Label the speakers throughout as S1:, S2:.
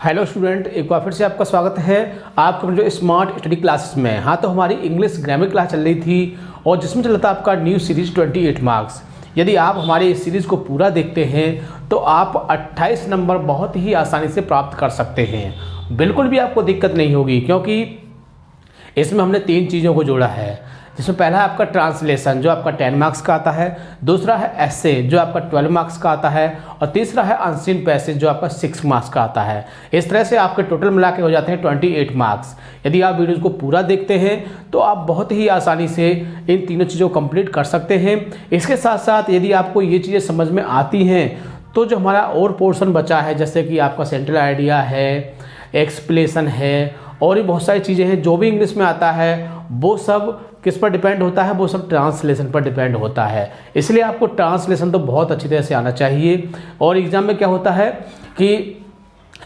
S1: Hello student, एक बार फिर से आपका स्वागत है आपके जो स्मार्ट स्टडी क्लासेस में। हाँ, तो हमारी इंग्लिश ग्रामर क्लास चल रही थी और जिसमें चल रहा था आपका न्यू सीरीज 28 मार्क्स। यदि आप हमारे इस सीरीज़ को पूरा देखते हैं तो आप 28 नंबर बहुत ही आसानी से प्राप्त कर सकते हैं। बिल्कुल भी आपको दिक्कत नहीं होगी, क्योंकि इसमें हमने 3 चीज़ों को जोड़ा है। जिसमें पहला है आपका ट्रांसलेशन जो आपका 10 मार्क्स का आता है, दूसरा है एसे जो आपका 12 मार्क्स का आता है और तीसरा है अनसीन पैसेज जो आपका 6 मार्क्स का आता है। इस तरह से आपके टोटल मिला के हो जाते हैं 28 मार्क्स। यदि आप वीडियोज़ को पूरा देखते हैं तो आप बहुत ही आसानी से इन तीनों चीज़ों को कंप्लीट कर सकते हैं। इसके साथ साथ यदि आपको ये चीज़ें समझ में आती हैं तो जो हमारा और पोर्शन बचा है, जैसे कि आपका सेंट्रल आइडिया है, एक्सप्लेनेशन है और भी बहुत सारी चीज़ें हैं जो भी इंग्लिश में आता है, वो सब किस पर डिपेंड होता है? वो सब ट्रांसलेशन पर डिपेंड होता है। इसलिए आपको ट्रांसलेशन तो बहुत अच्छी तरह से आना चाहिए। और एग्ज़ाम में क्या होता है कि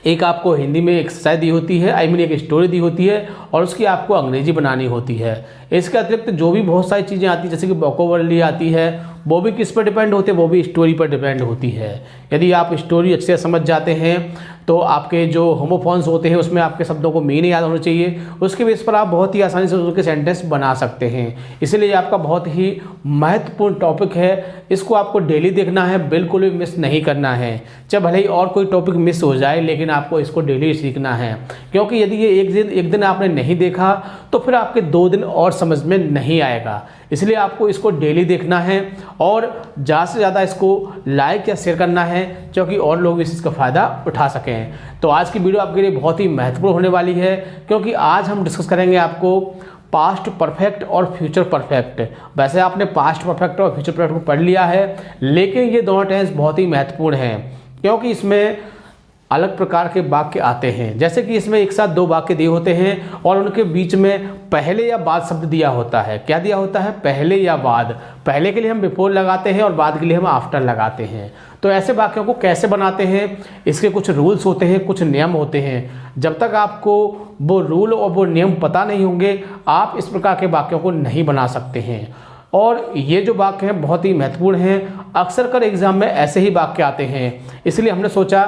S1: एक आपको हिंदी में एक्सरसाइज दी होती है, एक स्टोरी दी होती है और उसकी आपको अंग्रेजी बनानी होती है। इसके अतिरिक्त जो भी बहुत सारी चीज़ें आती हैं, जैसे कि वोकैबुलरी आती है, वो भी किस पर डिपेंड होते हैं? वो भी स्टोरी पर डिपेंड होती है। यदि आप स्टोरी अच्छे से समझ जाते हैं तो आपके जो होमोफोन्स होते हैं उसमें आपके शब्दों को मीनिंग याद होना चाहिए, उसके बेस पर आप बहुत ही आसानी से उसके सेंटेंस बना सकते हैं। इसलिए ये आपका बहुत ही महत्वपूर्ण टॉपिक है। इसको आपको डेली देखना है, बिल्कुल भी मिस नहीं करना है। चाहे भले ही और कोई टॉपिक मिस हो जाए, लेकिन आपको इसको डेली सीखना है, क्योंकि यदि ये एक दिन आपने नहीं देखा तो फिर आपके 2 दिन और समझ में नहीं आएगा। इसलिए आपको इसको डेली देखना है और ज़्यादा से ज़्यादा इसको लाइक या शेयर करना है, क्योंकि और लोग इस चीज़ का फ़ायदा उठा सकें। तो आज की वीडियो आपके लिए बहुत ही महत्वपूर्ण होने वाली है, क्योंकि आज हम डिस्कस करेंगे आपको पास्ट परफेक्ट और फ्यूचर परफेक्ट। वैसे आपने पास्ट परफेक्ट और फ्यूचर परफेक्ट को पढ़ लिया है, लेकिन ये दोनों टेंस बहुत ही महत्वपूर्ण हैं, क्योंकि इसमें अलग प्रकार के वाक्य आते हैं। जैसे कि इसमें एक साथ 2 वाक्य दिए होते हैं और उनके बीच में पहले या बाद शब्द दिया होता है। क्या दिया होता है? पहले या बाद। पहले के लिए हम बिफोर लगाते हैं और बाद के लिए हम आफ्टर लगाते हैं। तो ऐसे वाक्यों को कैसे बनाते हैं, इसके कुछ रूल्स होते हैं, कुछ नियम होते हैं। जब तक आपको वो रूल और वो नियम पता नहीं होंगे, आप इस प्रकार के वाक्यों को नहीं बना सकते हैं। और ये जो वाक्य हैं बहुत ही महत्वपूर्ण हैं। अक्सर कर एग्जाम में ऐसे ही वाक्य आते हैं, इसलिए हमने सोचा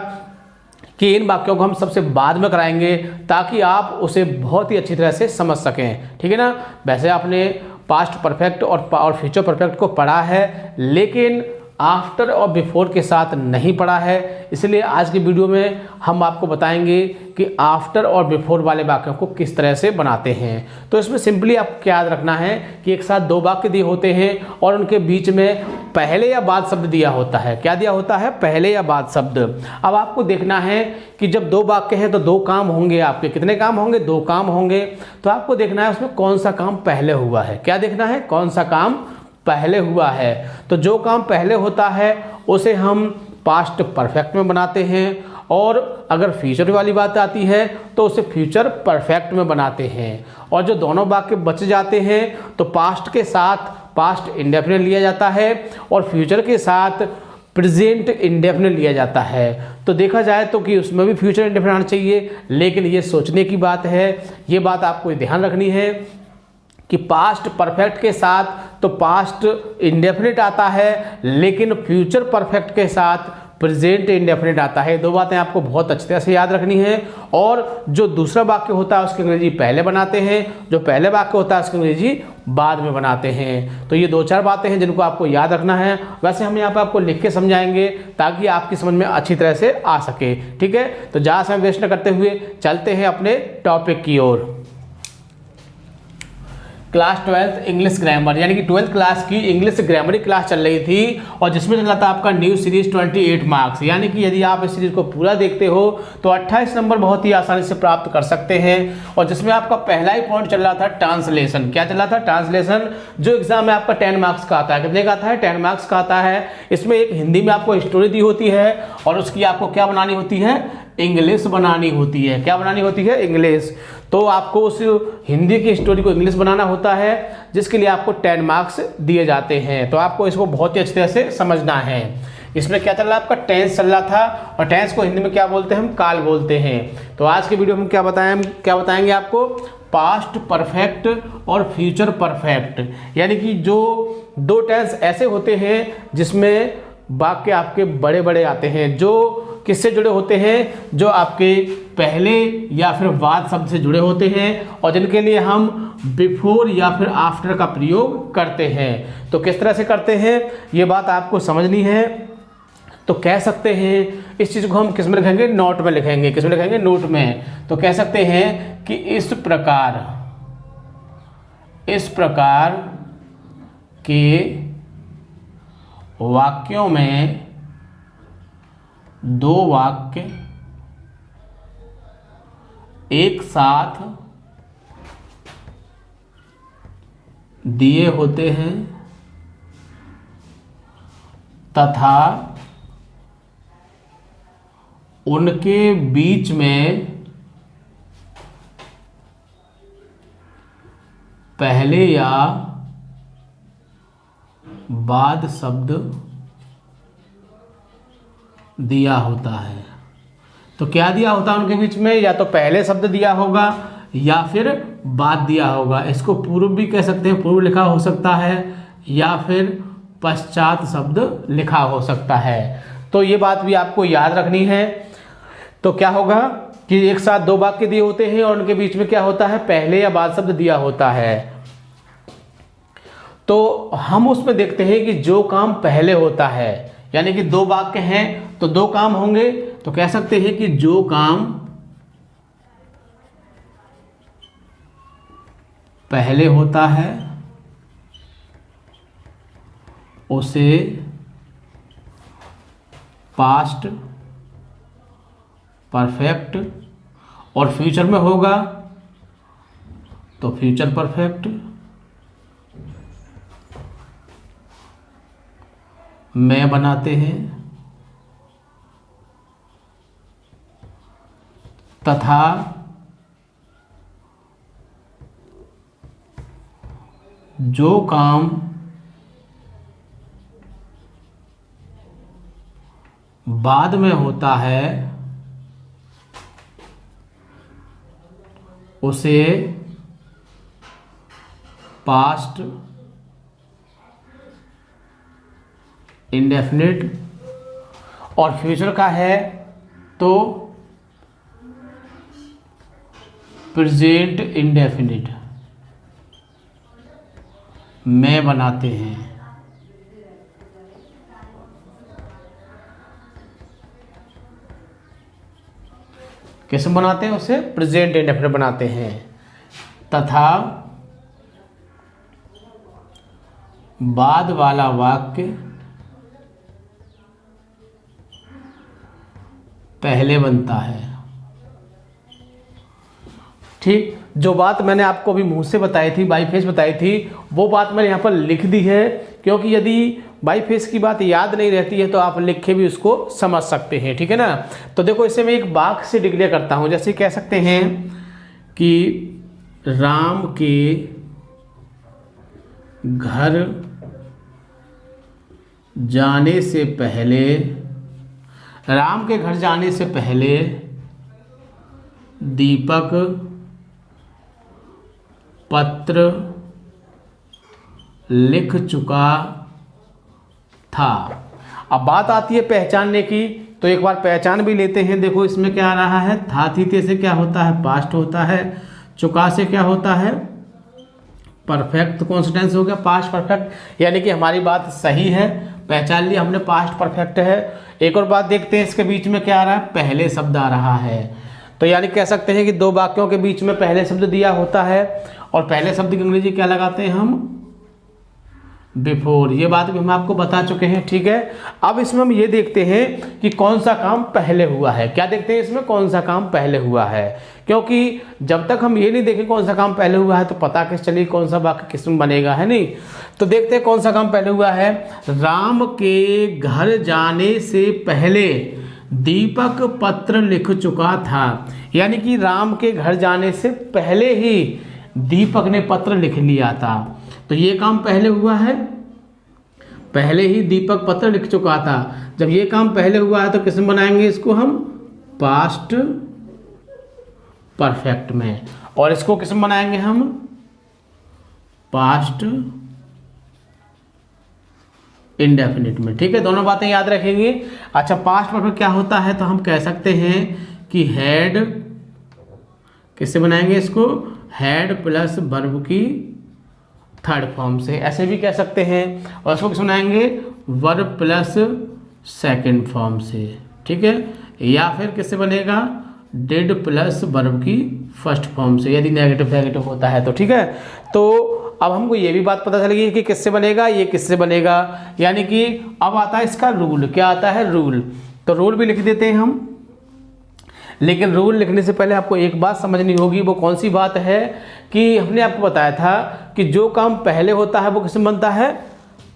S1: कि इन वाक्यों को हम सबसे बाद में कराएंगे, ताकि आप उसे बहुत ही अच्छी तरह से समझ सकें। ठीक है ना? वैसे आपने पास्ट परफेक्ट और फ्यूचर परफेक्ट को पढ़ा है, लेकिन आफ्टर और बिफोर के साथ नहीं पढ़ा है। इसलिए आज की वीडियो में हम आपको बताएंगे कि आफ्टर और बिफोर वाले वाक्यों को किस तरह से बनाते हैं। तो इसमें सिंपली आपको क्या याद रखना है कि एक साथ 2 वाक्य दिए होते हैं और उनके बीच में पहले या बाद शब्द दिया होता है। क्या दिया होता है? पहले या बाद शब्द। अब आपको देखना है कि जब 2 वाक्य हैं तो 2 काम होंगे आपके। कितने काम होंगे? 2 काम होंगे। तो आपको देखना है उसमें कौन सा काम पहले हुआ है। क्या देखना है? कौन सा काम पहले हुआ है। तो जो काम पहले होता है उसे हम पास्ट परफेक्ट में बनाते हैं, और अगर फ्यूचर वाली बात आती है तो उसे फ्यूचर परफेक्ट में बनाते हैं। और जो दोनों वाक्य बच जाते हैं तो पास्ट के साथ पास्ट इंडेफिनिट लिया जाता है और फ्यूचर के साथ प्रेजेंट इंडेफिनिट लिया जाता है। तो देखा जाए तो कि उसमें भी फ्यूचर इंडेफिनिट आना चाहिए, लेकिन ये सोचने की बात है। ये बात आपको ध्यान रखनी है कि पास्ट परफेक्ट के साथ तो पास्ट इंडेफिनिट आता है, लेकिन फ्यूचर परफेक्ट के साथ प्रेजेंट इंडेफिनिट आता है। 2 बातें आपको बहुत अच्छी तरह से याद रखनी है। और जो दूसरा वाक्य होता है उसकी अंग्रेजी पहले बनाते हैं, जो पहले वाक्य होता है उसकी अंग्रेजी बाद में बनाते हैं। तो ये 2-4 बातें हैं जिनको आपको याद रखना है। वैसे हम यहाँ पर आपको लिख के समझाएंगे ताकि आपकी समझ में अच्छी तरह से आ सके। ठीक है? तो ज़्यादा समय वेस्ट न करते हुए चलते हैं अपने टॉपिक की ओर। क्लास 12th इंग्लिश ग्रामर, यानी कि 12th क्लास की इंग्लिश ग्रामर क्लास चल रही थी और जिसमें चल रहा था आपका न्यू सीरीज 28 मार्क्स। यानी कि यदि आप इस सीरीज को पूरा देखते हो तो 28 नंबर बहुत ही आसानी से प्राप्त कर सकते हैं। और जिसमें आपका पहला ही पॉइंट चल रहा था ट्रांसलेशन। क्या चल रहा था? ट्रांसलेशन, जो एग्जाम में आपका 10 मार्क्स का आता है। कितने का आता है? 10 मार्क्स का आता है। इसमें एक हिंदी में आपको स्टोरी दी होती है और उसकी आपको क्या बनानी होती है? इंग्लिश बनानी होती है। क्या बनानी होती है? इंग्लिश। तो आपको उस हिंदी की स्टोरी को इंग्लिश बनाना होता है, जिसके लिए आपको 10 मार्क्स दिए जाते हैं। तो आपको इसको बहुत ही अच्छी तरह से समझना है। इसमें क्या चल रहा है? आपका टेंस चल रहा था, और टेंस को हिंदी में क्या बोलते हैं? हम काल बोलते हैं। तो आज की वीडियो में क्या बताएंगे आपको? पास्ट परफेक्ट और फ्यूचर परफेक्ट। यानी कि जो 2 टेंस ऐसे होते हैं जिसमें वाक्य आपके बड़े बड़े आते हैं, जो किससे जुड़े होते हैं, जो आपके पहले या फिर बाद शब्द से जुड़े होते हैं और जिनके लिए हम बिफोर या फिर आफ्टर का प्रयोग करते हैं। तो किस तरह से करते हैं ये बात आपको समझनी है। तो कह सकते हैं इस चीज़ को हम किस में लिखेंगे, नोट में लिखेंगे। किस में लिखेंगे, नोट में। तो कह सकते हैं कि इस प्रकार के वाक्यों में दो वाक्य एक साथ दिए होते हैं तथा उनके बीच में पहले या बाद शब्द दिया होता है। तो क्या दिया होता है उनके बीच में, या तो पहले शब्द दिया होगा या फिर बाद दिया होगा। इसको पूर्व भी कह सकते हैं, पूर्व लिखा हो सकता है, या फिर पश्चात शब्द लिखा हो सकता है। तो ये बात भी आपको याद रखनी है। तो क्या होगा कि एक साथ दो वाक्य दिए होते हैं और उनके बीच में क्या होता है, पहले या बाद शब्द दिया होता है। तो हम उसमें देखते हैं कि जो काम पहले होता है, यानी कि दो वाक्य हैं तो दो काम होंगे, तो कह सकते हैं कि जो काम पहले होता है उसे पास्ट परफेक्ट, और फ्यूचर में होगा तो फ्यूचर परफेक्ट में बनाते हैं, तथा जो काम बाद में होता है उसे पास्ट इंडेफिनिट, और फ्यूचर का है तो प्रेजेंट इंडेफिनिट में बनाते हैं। कैसे बनाते हैं, उसे प्रेजेंट इंडेफिनिट बनाते हैं, तथा बाद वाला वाक्य पहले बनता है। ठीक, जो बात मैंने आपको अभी मुंह से बताई थी, बाई फेस बताई थी, वो बात मैंने यहाँ पर लिख दी है, क्योंकि यदि बाई फेस की बात याद नहीं रहती है तो आप लिख के भी उसको समझ सकते हैं। ठीक है ना। तो देखो इसे मैं एक वाक्य से डिक्लेयर करता हूँ। जैसे कह सकते हैं कि राम के घर जाने से पहले, राम के घर जाने से पहले दीपक पत्र लिख चुका था। अब बात आती है पहचानने की, तो एक बार पहचान भी लेते हैं। देखो इसमें क्या आ रहा है, था थीते से क्या होता है, पास्ट होता है, चुका से क्या होता है, परफेक्ट कॉन्स्टेंस हो गया, पास्ट परफेक्ट, यानी कि हमारी बात सही है, पहचान लिया हमने, पास्ट परफेक्ट है। एक और बात देखते हैं, इसके बीच में क्या आ रहा है, पहले शब्द आ रहा है। तो यानी कह सकते हैं कि दो वाक्यों के बीच में पहले शब्द दिया होता है, और पहले शब्द की अंग्रेजी क्या लगाते हैं हम, बिफोर। ये बात भी हम आपको बता चुके हैं। ठीक है। अब इसमें हम ये देखते हैं कि कौन सा काम पहले हुआ है। क्या देखते हैं इसमें, कौन सा काम पहले हुआ है, क्योंकि जब तक हम ये नहीं देखें कौन सा काम पहले हुआ है तो पता कैसे चलिए कौन सा वाक्य किस में बनेगा, है नहीं। तो देखते हैं कौन सा काम पहले हुआ है। राम के घर जाने से पहले दीपक पत्र लिख चुका था, यानी कि राम के घर जाने से पहले ही दीपक ने पत्र लिख लिया था। तो ये काम पहले हुआ है, पहले ही दीपक पत्र लिख चुका था। जब ये काम पहले हुआ है तो किस में बनाएंगे इसको हम, पास्ट परफेक्ट में, और इसको किस में बनाएंगे हम, पास्ट इंडेफिनिट में। ठीक है, दोनों बातें याद रखेंगे। अच्छा, पास्ट परफेक्ट क्या होता है, तो हम कह सकते हैं कि हैड, किससे बनाएंगे इसको, हैड प्लस वर्ब की थर्ड फॉर्म से, ऐसे भी कह सकते हैं। और इसको किस बनाएंगे, वर्ब प्लस सेकंड फॉर्म से। ठीक है, या फिर किससे बनेगा, डिड प्लस वर्ब की फर्स्ट फॉर्म से, यदि नेगेटिव होता है तो। ठीक है, तो अब हमको ये भी बात पता चल गई कि किससे बनेगा, ये किससे बनेगा, यानी कि अब आता है इसका रूल। क्या आता है, रूल। तो रूल भी लिख देते हैं हम, लेकिन रूल लिखने से पहले आपको एक बात समझनी होगी। वो कौन सी बात है कि हमने आपको बताया था कि जो काम पहले होता है वो किसमें बनता है,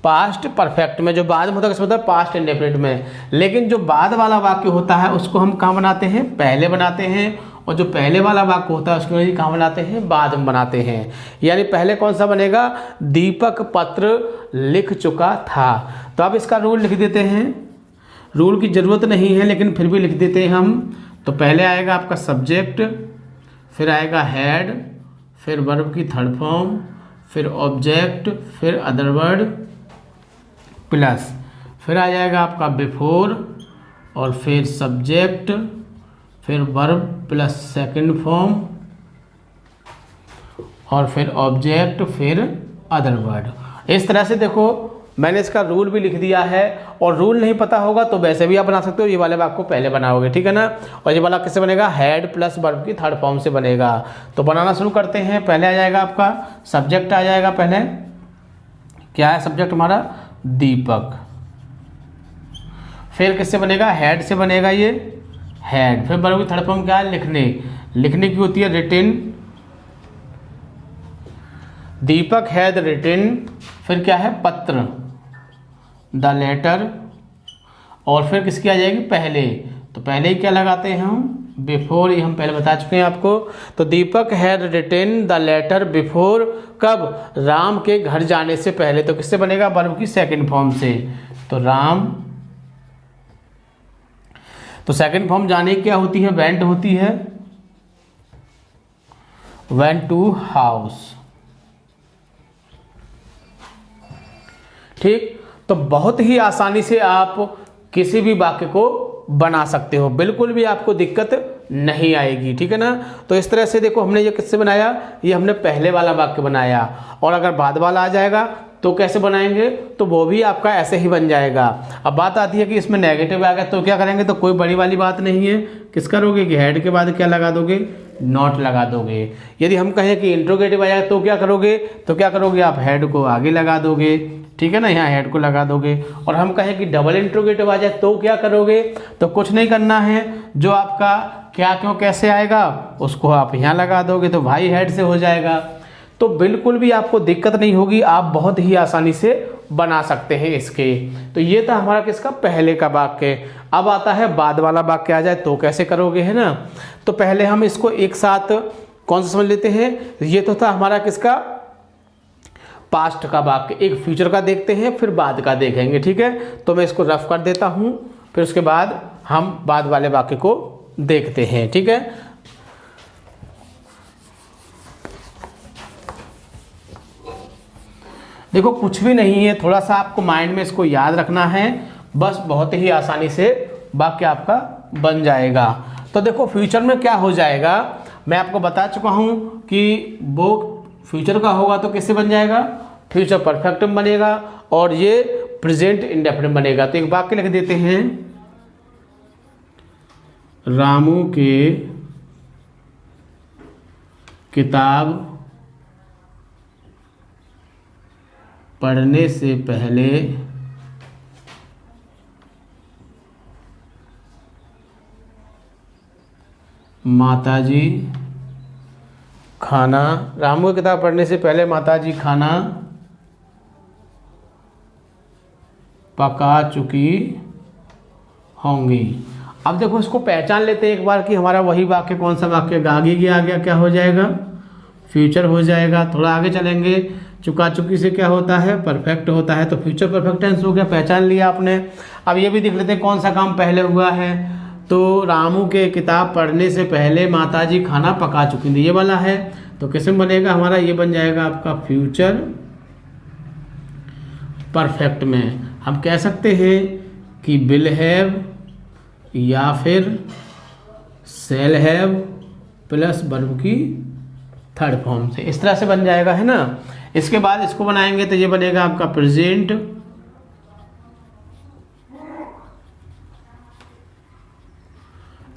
S1: पास्ट परफेक्ट में। जो बाद में होता है किसमें बनता है, पास्ट इंडेफिनिट में। लेकिन जो बाद वाला वाक्य होता है उसको हम कहाँ बनाते हैं, पहले बनाते हैं। और जो पहले वाला वाक्य होता है उसको कहाँ बनाते हैं, बाद में बनाते हैं। यानी पहले कौन सा बनेगा, दीपक पत्र लिख चुका था। तो अब इसका रूल लिख देते हैं। रूल की ज़रूरत नहीं है लेकिन फिर भी लिख देते हैं हम। तो पहले आएगा आपका सब्जेक्ट, फिर आएगा हैड, फिर वर्ब की थर्ड फॉर्म, फिर ऑब्जेक्ट, फिर अदर वर्ड प्लस, फिर आ जाएगा आपका बिफोर, और फिर सब्जेक्ट, फिर वर्ब प्लस सेकंड फॉर्म, और फिर ऑब्जेक्ट, फिर अदर वर्ड। इस तरह से देखो मैंने इसका रूल भी लिख दिया है। और रूल नहीं पता होगा तो वैसे भी आप बना सकते हो, ये वाले वाक्य को पहले बनाओगे। ठीक है ना, और ये वाला किससे बनेगा, हैड प्लस वर्ब की थर्ड फॉर्म से बनेगा। तो बनाना शुरू करते हैं। पहले आ जाएगा आपका सब्जेक्ट, आ जाएगा पहले, क्या है सब्जेक्ट हमारा, दीपक। फिर किससे बनेगा, हैड से बनेगा ये, हैड। फिर वर्ब की थर्ड फॉर्म क्या है, लिखने। लिखने की होती है रिटिन, दीपक हैड रिटिन। फिर क्या है, पत्र, द लेटर। और फिर किसकी आ जाएगी, पहले। तो पहले ही क्या लगाते हैं हम, बिफोर। ये हम पहले बता चुके हैं आपको। तो Deepak had written the letter before, कब, राम के घर जाने से पहले। तो किससे बनेगा, वर्ब की सेकंड फॉर्म से। तो राम, तो सेकंड फॉर्म जाने क्या होती है, वेंट होती है, वेंट टू हाउस। ठीक, तो बहुत ही आसानी से आप किसी भी वाक्य को बना सकते हो, बिल्कुल भी आपको दिक्कत नहीं आएगी। ठीक है ना, तो इस तरह से देखो हमने ये किससे बनाया, ये हमने पहले वाला वाक्य बनाया। और अगर बाद वाला आ जाएगा तो कैसे बनाएंगे, तो वो भी आपका ऐसे ही बन जाएगा। अब बात आती है कि इसमें नेगेटिव आ गया तो क्या करेंगे, तो कोई बड़ी वाली बात नहीं है। किस करोगे कि हेड के बाद क्या लगा दोगे, नॉट लगा दोगे। यदि हम कहें कि इंट्रोगेटिव आ जाए तो क्या करोगे, तो क्या करोगे, आप हेड को आगे लगा दोगे। ठीक है ना, यहाँ हेड को लगा दोगे। और हम कहें कि डबल इंट्रोगेटिव आ जाए तो क्या करोगे, तो कुछ नहीं करना है, जो आपका क्या क्यों कैसे आएगा उसको आप यहाँ लगा दोगे, तो भाई हेड से हो जाएगा। तो बिल्कुल भी आपको दिक्कत नहीं होगी, आप बहुत ही आसानी से बना सकते हैं इसके। तो ये था हमारा किसका, पहले का वाक्य। अब आता है बाद वाला वाक्य आ जाए तो कैसे करोगे, है ना। तो पहले हम इसको एक साथ कौन सा समझ लेते हैं। ये तो था हमारा किसका, पास्ट का वाक्य। एक फ्यूचर का देखते हैं, फिर बाद का देखेंगे। ठीक है, तो मैं इसको रफ कर देता हूँ, फिर उसके बाद हम बाद वाले वाक्य को देखते हैं। ठीक है, देखो कुछ भी नहीं है, थोड़ा सा आपको माइंड में इसको याद रखना है, बस बहुत ही आसानी से वाक्य आपका बन जाएगा। तो देखो फ्यूचर में क्या हो जाएगा, मैं आपको बता चुका हूँ कि वो फ्यूचर का होगा तो किससे बन जाएगा, फ्यूचर परफेक्ट में बनेगा, और ये प्रेजेंट इंडेफिनिट बनेगा। तो एक वाक्य लिख देते हैं, रामू के किताब पढ़ने से पहले माताजी खाना, रामू की किताब पढ़ने से पहले माताजी खाना पका चुकी होंगी। अब देखो इसको पहचान लेते हैं एक बार कि हमारा वही वाक्य कौन सा वाक्य, आगे आ गया क्या हो जाएगा, फ्यूचर हो जाएगा। थोड़ा आगे चलेंगे, चुका चुकी से क्या होता है, परफेक्ट होता है, तो फ्यूचर परफेक्ट टेंस हो गया, पहचान लिया आपने। अब ये भी देख लेते हैं कौन सा काम पहले हुआ है, तो रामू के किताब पढ़ने से पहले माताजी खाना पका चुकी थी, ये वाला है। तो किसमें बनेगा हमारा, ये बन जाएगा आपका फ्यूचर परफेक्ट में। हम कह सकते हैं कि विल हैव या फिर शैल हैव प्लस वर्ब की थर्ड फॉर्म से, इस तरह से बन जाएगा, है ना। इसके बाद इसको बनाएंगे तो ये बनेगा आपका प्रेजेंट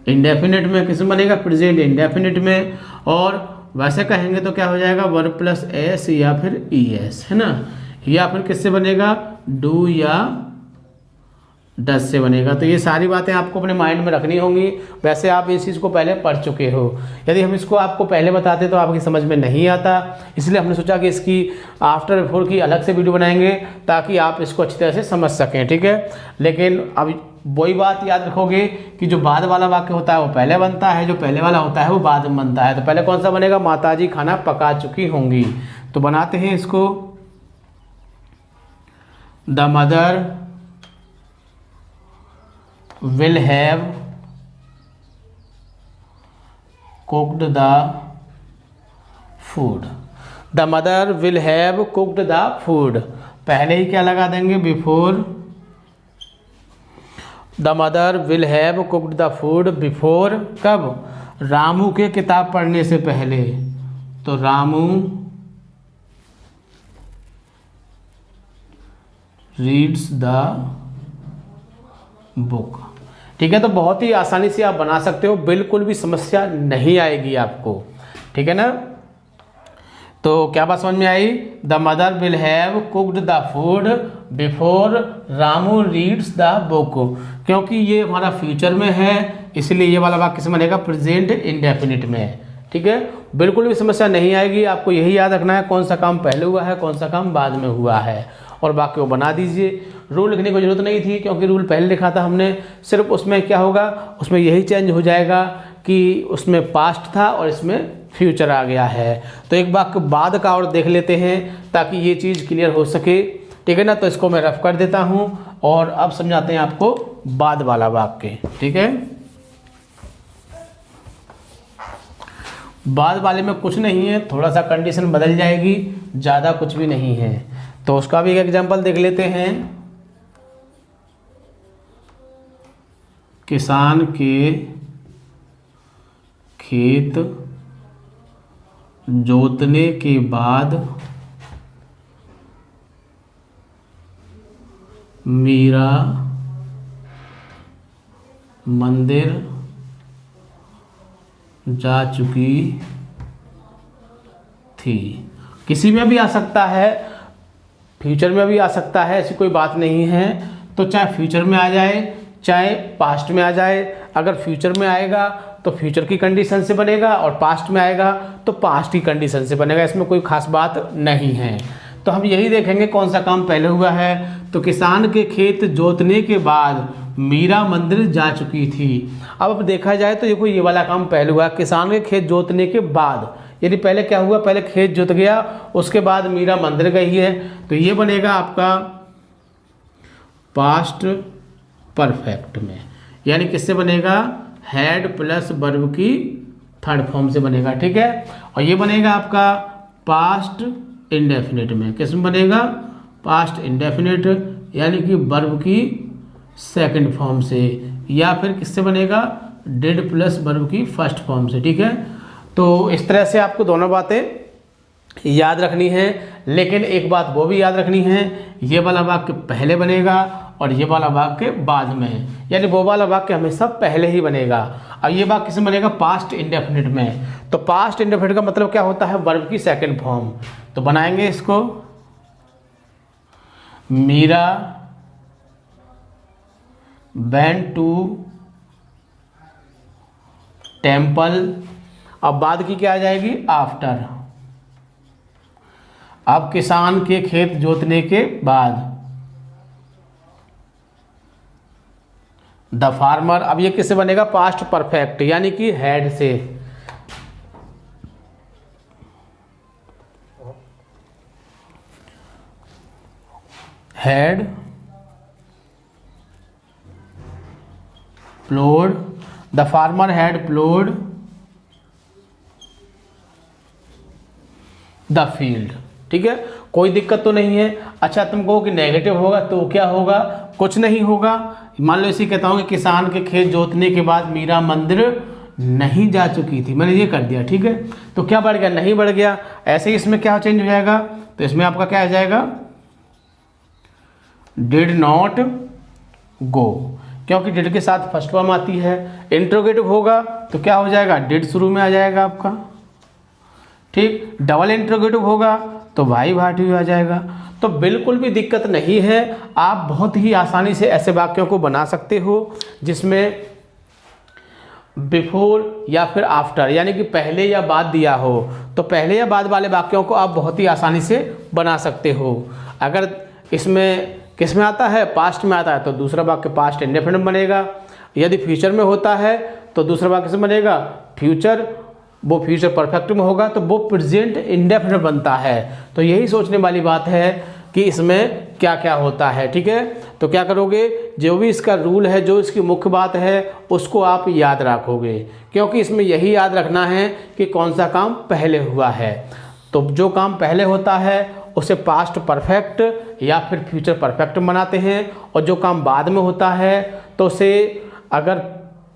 S1: इंडेफिनिट में। किसमें बनेगा? प्रेजेंट इंडेफिनिट में। और वैसे कहेंगे तो क्या हो जाएगा? वर्ब प्लस एस या फिर ई एस, है ना। या फिर किससे बनेगा? डू या डस से बनेगा। तो ये सारी बातें आपको अपने माइंड में रखनी होंगी। वैसे आप इस चीज़ को पहले पढ़ चुके हो, यदि हम इसको आपको पहले बताते तो आपकी समझ में नहीं आता, इसलिए हमने सोचा कि इसकी आफ्टर बिफोर की अलग से वीडियो बनाएंगे ताकि आप इसको अच्छी तरह से समझ सकें, ठीक है। लेकिन अब वही बात याद रखोगे कि जो बाद वाला वाक्य होता है वो पहले बनता है, जो पहले वाला होता है वो बाद में बनता है। तो पहले कौन सा बनेगा? माताजी खाना पका चुकी होंगी। तो बनाते हैं इसको। The mother will have cooked the food। The mother will have cooked the food। पहले ही क्या लगा देंगे? Before. The mother will have cooked the food before कब? रामू के किताब पढ़ने से पहले। तो रामू reads the book। ठीक है, तो बहुत ही आसानी से आप बना सकते हो, बिल्कुल भी समस्या नहीं आएगी आपको, ठीक है ना। तो क्या बात समझ में आई? The mother will have cooked the food before Ramu reads the book. क्योंकि ये हमारा फ्यूचर में है, इसलिए ये वाला वाक्य से बनेगा प्रेजेंट इंडेफिनिट में, ठीक है। बिल्कुल भी समस्या नहीं आएगी। आपको यही याद रखना है कौन सा काम पहले हुआ है, कौन सा काम बाद में हुआ है, और बाकी वो बना दीजिए। रूल लिखने की जरूरत नहीं थी क्योंकि रूल पहले लिखा था हमने। सिर्फ उसमें क्या होगा, उसमें यही चेंज हो जाएगा कि उसमें पास्ट था और इसमें फ्यूचर आ गया है। तो एक बार बाद का और देख लेते हैं ताकि ये चीज़ क्लियर हो सके, ठीक है ना। तो इसको मैं रफ कर देता हूँ और अब समझाते हैं आपको बाद वाला वाक्य, ठीक है। बाद वाले में कुछ नहीं है, थोड़ा सा कंडीशन बदल जाएगी, ज़्यादा कुछ भी नहीं है। तो उसका भी एक एग्जांपल देख लेते हैं। किसान के खेत जोतने के बाद मीरा मंदिर जा चुकी थी। किसी में भी आ सकता है, फ्यूचर में भी आ सकता है, ऐसी कोई बात नहीं है। तो चाहे फ्यूचर में आ जाए चाहे पास्ट में आ जाए। अगर फ्यूचर में आएगा तो फ्यूचर की कंडीशन से बनेगा और पास्ट में आएगा तो पास्ट की कंडीशन से बनेगा, इसमें कोई खास बात नहीं है। तो हम यही देखेंगे कौन सा काम पहले हुआ है। तो किसान के खेत जोतने के बाद मीरा मंदिर जा चुकी थी। अब देखा जाए तो देखो ये वाला काम पहले हुआ, किसान के खेत जोतने के बाद, यानी पहले क्या हुआ? पहले खेत जोत गया, उसके बाद मीरा मंदिर गई है। तो ये बनेगा आपका पास्ट परफेक्ट में, यानी किससे बनेगा? हैड प्लस वर्ब की थर्ड फॉर्म से बनेगा, ठीक है। और ये बनेगा आपका पास्ट इंडेफिनिट में। किस में बनेगा? पास्ट इंडेफिनिट, यानी कि वर्ब की सेकंड फॉर्म से, या फिर किससे बनेगा? डिड प्लस वर्ब की फर्स्ट फॉर्म से, ठीक है। तो इस तरह से आपको दोनों बातें याद रखनी है, लेकिन एक बात वो भी याद रखनी है, ये वाला वाक्य पहले बनेगा और ये वाला वाक्य बाद में, यानी वो वाला वाक्य हमेशा पहले ही बनेगा। अब ये वाक्य किसमें बनेगा? पास्ट इंडेफिनिट में। तो पास्ट इंडेफिनिट का मतलब क्या होता है? वर्ब की सेकंड फॉर्म। तो बनाएंगे इसको, मीरा वेंट टू टेम्पल। अब बाद की क्या आ जाएगी? आफ्टर। अब किसान के खेत जोतने के बाद द फार्मर। अब ये किससे बनेगा? पास्ट परफेक्ट, यानी कि हैड से। Had प्लोड, the farmer had प्लोड the field, ठीक है, कोई दिक्कत तो नहीं है। अच्छा तुम कहो कि नेगेटिव होगा तो क्या होगा, कुछ नहीं होगा। मान लो इसी कहता हूँ कि किसान के खेत जोतने के बाद मीरा मंदिर नहीं जा चुकी थी, मैंने ये कर दिया, ठीक है। तो क्या बढ़ गया, नहीं बढ़ गया। ऐसे ही इसमें क्या चेंज हो जाएगा, तो इसमें आपका क्या आ जाएगा, डिड नॉट गो, क्योंकि डिड के साथ फर्स्ट फॉर्म आती है। इंट्रोगेटिव होगा तो क्या हो जाएगा, डिड शुरू में आ जाएगा आपका, ठीक। डबल इंट्रोगेटिव होगा तो वाई भाटी आ जाएगा। तो बिल्कुल भी दिक्कत नहीं है, आप बहुत ही आसानी से ऐसे वाक्यों को बना सकते हो जिसमें बिफोर या फिर आफ्टर यानी कि पहले या बाद दिया हो। तो पहले या बाद वाले वाक्यों को आप बहुत ही आसानी से बना सकते हो। अगर इसमें किस में आता है, पास्ट में आता है, तो दूसरा वाक्य पास्ट इंडेफिनिट बनेगा। यदि फ्यूचर में होता है तो दूसरा वाक्य से बनेगा फ्यूचर, वो फ्यूचर परफेक्ट में होगा तो वो प्रेजेंट इंडेफिनिट बनता है। तो यही सोचने वाली बात है कि इसमें क्या क्या होता है, ठीक है। तो क्या करोगे, जो भी इसका रूल है, जो इसकी मुख्य बात है उसको आप याद रखोगे, क्योंकि इसमें यही याद रखना है कि कौन सा काम पहले हुआ है। तो जो काम पहले होता है उसे पास्ट परफेक्ट या फिर फ्यूचर परफेक्ट बनाते हैं, और जो काम बाद में होता है तो उसे अगर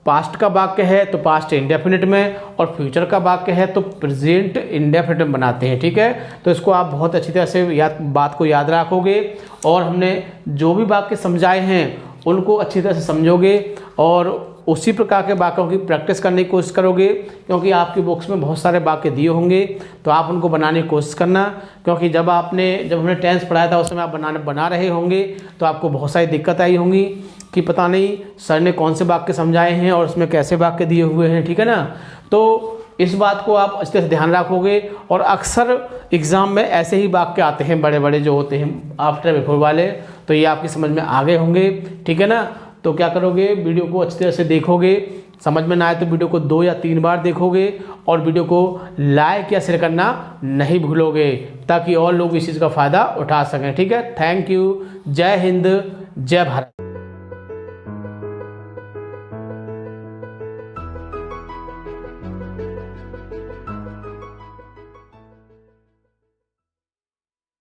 S1: पास्ट का वाक्य है तो पास्ट इंडेफिनिट में, और फ्यूचर का वाक्य है तो प्रेजेंट इंडेफिनिट में बनाते हैं, ठीक है। तो इसको आप बहुत अच्छी तरह से बात को याद रखोगे, और हमने जो भी वाक्य समझाए हैं उनको अच्छी तरह से समझोगे, और उसी प्रकार के वाक्यों की प्रैक्टिस करने की कोशिश करोगे, क्योंकि आपकी बुक्स में बहुत सारे वाक्य दिए होंगे तो आप उनको बनाने की कोशिश करना। क्योंकि जब हमने टेंस पढ़ाया था उस समय आप बना रहे होंगे तो आपको बहुत सारी दिक्कत आई होंगी कि पता नहीं सर ने कौन से वाक्य समझाए हैं और उसमें कैसे वाक्य दिए हुए हैं, ठीक है ना। तो इस बात को आप अच्छे से ध्यान रखोगे, और अक्सर एग्ज़ाम में ऐसे ही वाक्य आते हैं बड़े बड़े जो होते हैं आफ्टर बिफोर वाले, तो ये आपकी समझ में आ गए होंगे, ठीक है ना। तो क्या करोगे, वीडियो को अच्छी तरह से देखोगे, समझ में ना आए तो वीडियो को 2 या 3 बार देखोगे, और वीडियो को लाइक या शेयर करना नहीं भूलोगे, ताकि और लोग इस चीज़ का फ़ायदा उठा सकें, ठीक है। थैंक यू, जय हिंद, जय भारत।